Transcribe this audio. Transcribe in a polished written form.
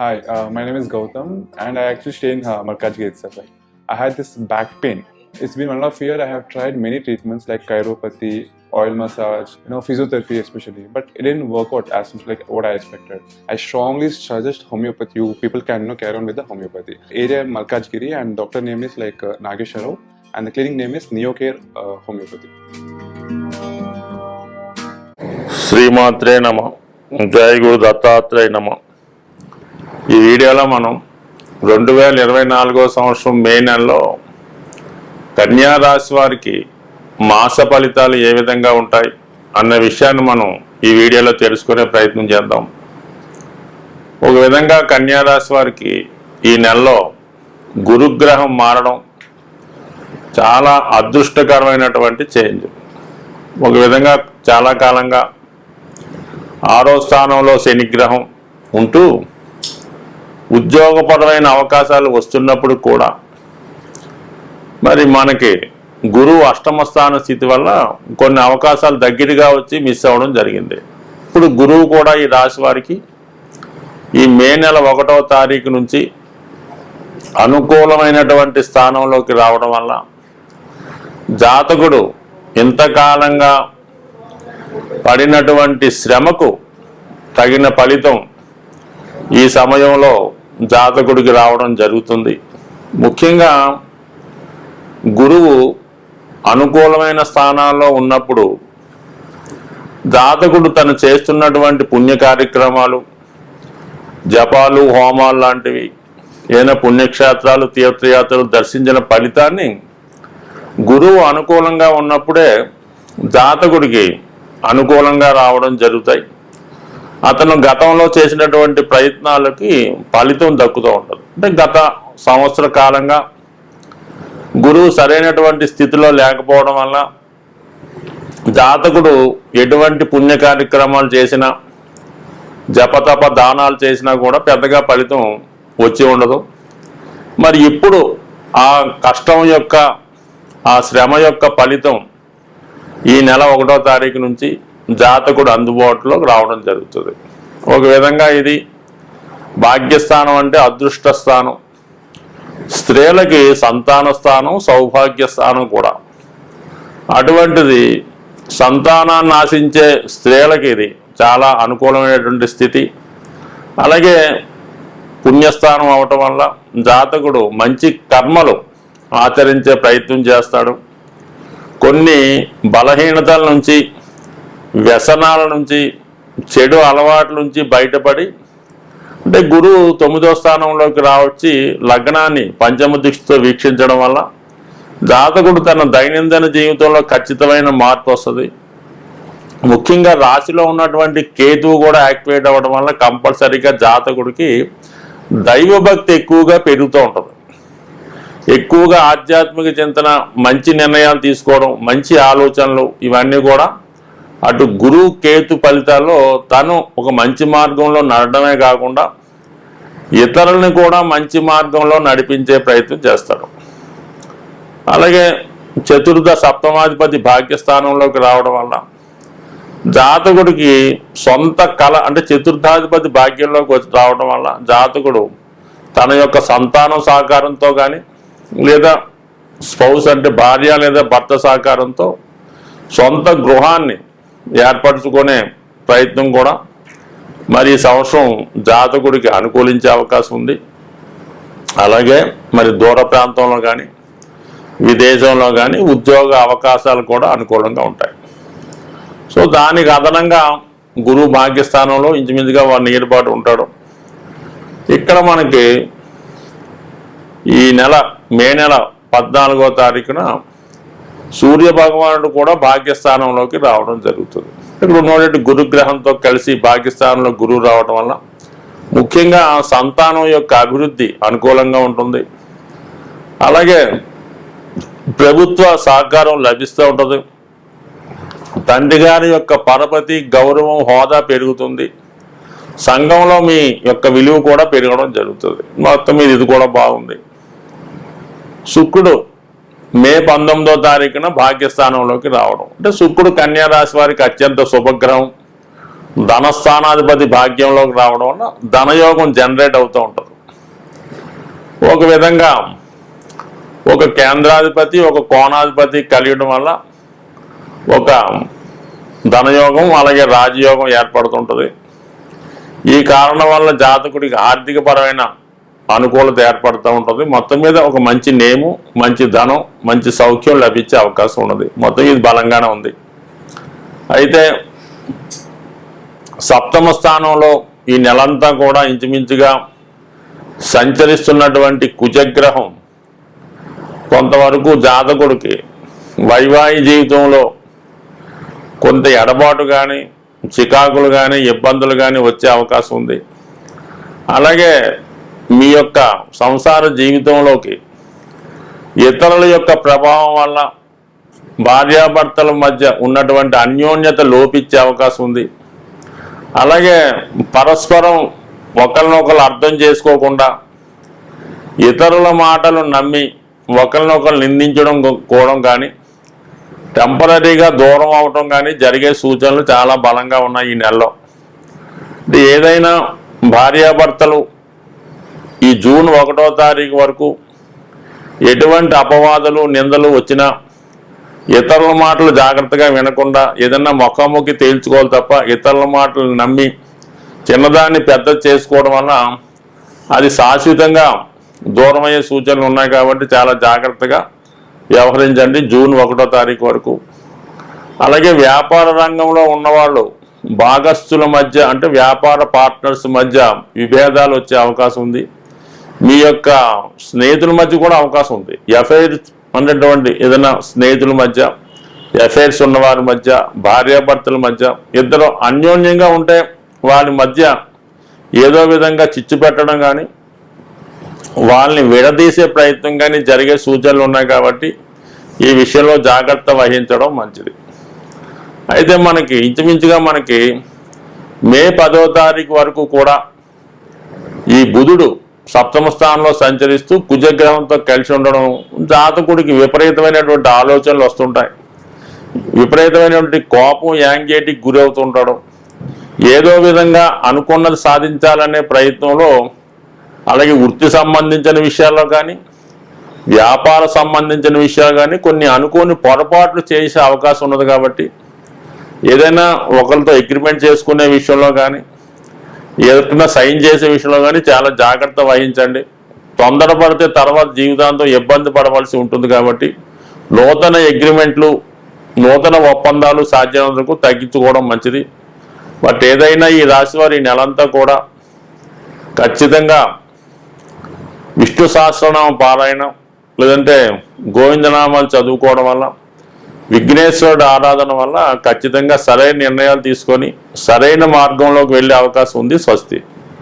Hi, my name is Gautam, and I actually stay in Markajgir itself. Like, I had this back pain. It's been 1.5 years. I have tried many treatments like chiropathy, oil massage, physiotherapy especially, but it didn't work out as much like what I expected. I strongly suggest homeopathy. You people can carry on with the homeopathy. Area Malkajgiri, and doctor name is like Nagesharao, and the clinic name is Neocare Homeopathy. శ్రీమాత్రే నమ. జయ గురు దత్తాత్రేయ నమ. ఈ వీడియోలో మనం 2024 సంవత్సరం మే నెలలో కన్యా రాశి వారికి మాస ఫలితాలు ఏ విధంగా ఉంటాయి అన్న విషయాన్ని మనం ఈ వీడియోలో తెలుసుకునే ప్రయత్నం చేద్దాం. ఒక విధంగా కన్యా రాశి వారికి ఈ నెలలో గురుగ్రహం మారడం చాలా అదృష్టకరమైనటువంటి చేంజ్. ఒక విధంగా చాలా కాలంగా 6వ స్థానంలో శనిగ్రహం ఉంటూ ఉద్యోగపరమైన అవకాశాలు వస్తున్నప్పుడు కూడా మరి మనకి గురువు అష్టమ స్థాన స్థితి వల్ల కొన్ని అవకాశాలు దగ్గరగా వచ్చి మిస్ అవ్వడం జరిగింది. ఇప్పుడు గురువు కూడా ఈ రాశి వారికి ఈ మే నెల 1వ తారీఖు నుంచి అనుకూలమైనటువంటి స్థానంలోకి రావడం వల్ల జాతకుడు ఇంతకాలంగా పడినటువంటి శ్రమకు తగిన ఫలితం ఈ సమయంలో జాతకుడికి రావడం జరుగుతుంది. ముఖ్యంగా గురువు అనుకూలమైన స్థానాల్లో ఉన్నప్పుడు జాతకుడు తను చేస్తున్నటువంటి పుణ్య కార్యక్రమాలు, జపాలు, హోమాలు లాంటివి, ఏదైనా పుణ్యక్షేత్రాలు, తీర్థయాత్రలు దర్శించిన ఫలితాన్ని గురువు అనుకూలంగా ఉన్నప్పుడే జాతకుడికి అనుకూలంగా రావడం జరుగుతాయి. అతను గతంలో చేసినటువంటి ప్రయత్నాలకి ఫలితం దక్కుతూ ఉంటుంది. అంటే గత సంవత్సర కాలంగా గురువు సరైనటువంటి స్థితిలో లేకపోవడం వల్ల జాతకుడు ఎటువంటి పుణ్య కార్యక్రమాలు చేసినా, జపతప దానాలు చేసినా కూడా పెద్దగా ఫలితం వచ్చి ఉండదు. మరి ఇప్పుడు ఆ కష్టం యొక్క, ఆ శ్రమ యొక్క ఫలితం ఈ నెల 1వ తారీఖు నుంచి జాతకుడు అందుబాటులోకి రావడం జరుగుతుంది. ఒక విధంగా ఇది భాగ్యస్థానం అంటే అదృష్ట స్థానం, స్త్రీలకి సంతాన స్థానం, సౌభాగ్య స్థానం కూడా. అటువంటిది సంతానాన్ని ఆశించే స్త్రీలకి ఇది చాలా అనుకూలమైనటువంటి స్థితి. అలాగే పుణ్యస్థానం అవటం వల్ల జాతకుడు మంచి కర్మలు ఆచరించే ప్రయత్నం చేస్తాడు. కొన్ని బలహీనతల నుంచి, వ్యసనాల నుంచి, చెడు అలవాట్ల నుంచి బయటపడి, అంటే గురువు 9వ స్థానంలోకి రావచ్చి లగ్నాన్ని పంచమ దృష్టితో వీక్షించడం వల్ల జాతకుడు తన దైనందిన జీవితంలో ఖచ్చితమైన మార్పు వస్తుంది. ముఖ్యంగా రాశిలో ఉన్నటువంటి కేతువు కూడా యాక్టివేట్ అవ్వడం వల్ల కంపల్సరీగా జాతకుడికి దైవభక్తి ఎక్కువగా పెరుగుతూ ఉంటుంది. ఎక్కువగా ఆధ్యాత్మిక చింతన, మంచి నిర్ణయాలు తీసుకోవడం, మంచి ఆలోచనలు, ఇవన్నీ కూడా అటు గురువు కేతు ఫలితాల్లో తను ఒక మంచి మార్గంలో నడడమే కాకుండా ఇతరులని కూడా మంచి మార్గంలో నడిపించే ప్రయత్నం చేస్తాడు. అలాగే చతుర్థ సప్తమాధిపతి భాగ్యస్థానంలోకి రావడం వల్ల జాతకుడికి సొంత కళ, అంటే చతుర్థాధిపతి భాగ్యంలోకి రావడం వల్ల జాతకుడు తన యొక్క సంతానం సహకారంతో కానీ, లేదా స్పౌస్ అంటే భార్య లేదా భర్త సహకారంతో సొంత గృహాన్ని ఏర్పరచుకునే ప్రయత్నం కూడా మరి ఈ సంవత్సరం జాతకుడికి అనుకూలించే అవకాశం ఉంది. అలాగే మరి దూర ప్రాంతంలో కానీ, విదేశంలో కానీ ఉద్యోగ అవకాశాలు కూడా అనుకూలంగా ఉంటాయి. సో దానికి అదనంగా గురువు భాగ్యస్థానంలో ఇంచుమించుగా 1 ఇయర్ పాటు ఉంటాడు. ఇక్కడ మనకి ఈ నెల మే నెల 14వ తారీఖున సూర్య భగవానుడు కూడా భాగ్యస్థానంలోకి రావడం జరుగుతుంది. ఇక్కడ ఉన్నటువంటి గురుగ్రహంతో కలిసి భాగ్యస్థానంలో గురువు రావడం వల్ల ముఖ్యంగా సంతానం యొక్క అభివృద్ధి అనుకూలంగా ఉంటుంది. అలాగే ప్రభుత్వ సహకారం లభిస్తూ ఉంటుంది. తండ్రి గారి యొక్క పరపతి, గౌరవం, హోదా పెరుగుతుంది. సంఘంలో మీ యొక్క విలువ కూడా పెరగడం జరుగుతుంది. మొత్తం మీద ఇది కూడా బాగుంది. శుక్రుడు మే 19వ తారీఖున భాగ్యస్థానంలోకి రావడం, అంటే శుక్రుడు కన్యా రాశి వారికి అత్యంత శుభగ్రహం. ధనస్థానాధిపతి భాగ్యంలోకి రావడం వల్ల ధనయోగం జనరేట్ అవుతూ ఉంటుంది. ఒక విధంగా ఒక కేంద్రాధిపతి ఒక కోణాధిపతి కలియడం వల్ల ఒక ధనయోగం అలాగే రాజయోగం ఏర్పడుతుంటుంది. ఈ కారణం వల్ల జాతకుడికి ఆర్థికపరమైన అనుకూలత ఏర్పడుతూ ఉంటుంది. మొత్తం మీద ఒక మంచి నేము, మంచి ధనం, మంచి సౌఖ్యం లభించే అవకాశం ఉన్నది. మొత్తం ఇది బలంగానే ఉంది. అయితే సప్తమ స్థానంలో ఈ నెలంతా కూడా ఇంచుమించుగా సంచరిస్తున్నటువంటి కుజగ్రహం కొంతవరకు జాతకుడికి వైవాహిక జీవితంలో కొంత ఎడబాటు కానీ చికాకులు కానీ ఇబ్బందులు కానీ వచ్చే అవకాశం ఉంది. అలాగే మీ యొక్క సంసార జీవితంలోకి ఇతరుల యొక్క ప్రభావం వల్ల భార్యాభర్తల మధ్య ఉన్నటువంటి అన్యోన్యత లోపించే అవకాశం ఉంది. అలాగే పరస్పరం ఒకరినొకరు అర్థం చేసుకోకుండా ఇతరుల మాటలు నమ్మి ఒకరినొకరు నిందించడం కూడా కానీ టెంపరీగా దూరం అవటం కానీ జరిగే సూచనలు చాలా బలంగా ఉన్నాయి ఈ నెలలో. ఏదైనా భార్యాభర్తలు ఈ జూన్ 1వ తారీఖు వరకు ఎటువంటి అపవాదులు నిందలు వచ్చినా ఇతరుల మాటలు జాగ్రత్తగా వినకుండా ఏదన్నా ముఖాముఖి తేల్చుకోవాలి తప్ప ఇతరుల మాటలు నమ్మి చిన్నదాన్ని పెద్ద చేసుకోవడం వల్ల అది శాశ్వతంగా దూరమయ్యే సూచనలు ఉన్నాయి. కాబట్టి చాలా జాగ్రత్తగా వ్యవహరించండి జూన్ 1వ తారీఖు వరకు. అలాగే వ్యాపార రంగంలో ఉన్నవాళ్ళు భాగస్థుల మధ్య అంటే వ్యాపార పార్ట్నర్స్ మధ్య విభేదాలు వచ్చే అవకాశం ఉంది. మీ యొక్క స్నేహితుల మధ్య కూడా అవకాశం ఉంది. ఎఫైర్స్ అన్నటువంటి ఏదైనా స్నేహితుల మధ్య ఎఫైర్స్ ఉన్నవారి మధ్య భార్యాభర్తల మధ్య ఇద్దరు అన్యోన్యంగా ఉంటే వారి మధ్య ఏదో విధంగా చిచ్చు పెట్టడం కానీ వాళ్ళని విడదీసే ప్రయత్నం కానీ జరిగే సూచనలు ఉన్నాయి. కాబట్టి ఈ విషయంలో జాగ్రత్త వహించడం మంచిది. అయితే మనకి ఇంచుమించుగా మనకి మే 10వ తారీఖు వరకు కూడా ఈ బుధుడు సప్తమ స్థానంలో సంచరిస్తూ కుజగ్రహంతో కలిసి ఉండడం జాతకుడికి విపరీతమైనటువంటి ఆలోచనలు వస్తుంటాయి. విపరీతమైనటువంటి కోపం యాంగ్జైటీకి గురి అవుతుంటాడు. ఏదో విధంగా అనుకున్నది సాధించాలనే ప్రయత్నంలో అలాగే వృత్తి సంబంధించిన విషయాల్లో కానీ వ్యాపార సంబంధించిన విషయాలు కానీ కొన్ని అనుకోని పొరపాట్లు చేసే అవకాశం ఉన్నది. కాబట్టి ఏదైనా ఒకరితో అగ్రిమెంట్ చేసుకునే విషయంలో కానీ ఏదైనా సైన్ చేసే విషయంలో కానీ చాలా జాగ్రత్త వహించండి. తొందరపడితే తర్వాత జీవితాంతం ఇబ్బంది పడవలసి ఉంటుంది. కాబట్టి నూతన అగ్రిమెంట్లు నూతన ఒప్పందాలు సాధ్యమైనందుకు తగ్గించుకోవడం మంచిది. బట్ ఏదైనా ఈ రాశి వారి ఈ నెలంతా కూడా ఖచ్చితంగా విష్ణు సహస్రనామ పారాయణం లేదంటే గోవిందనామాలు చదువుకోవడం వల్ల విఘ్నేశ్వరుడు ఆరాధన వల్ల ఖచ్చితంగా సరైన నిర్ణయాలు తీసుకొని సరైన మార్గంలోకి వెళ్ళే అవకాశం ఉంది. స్వస్తి.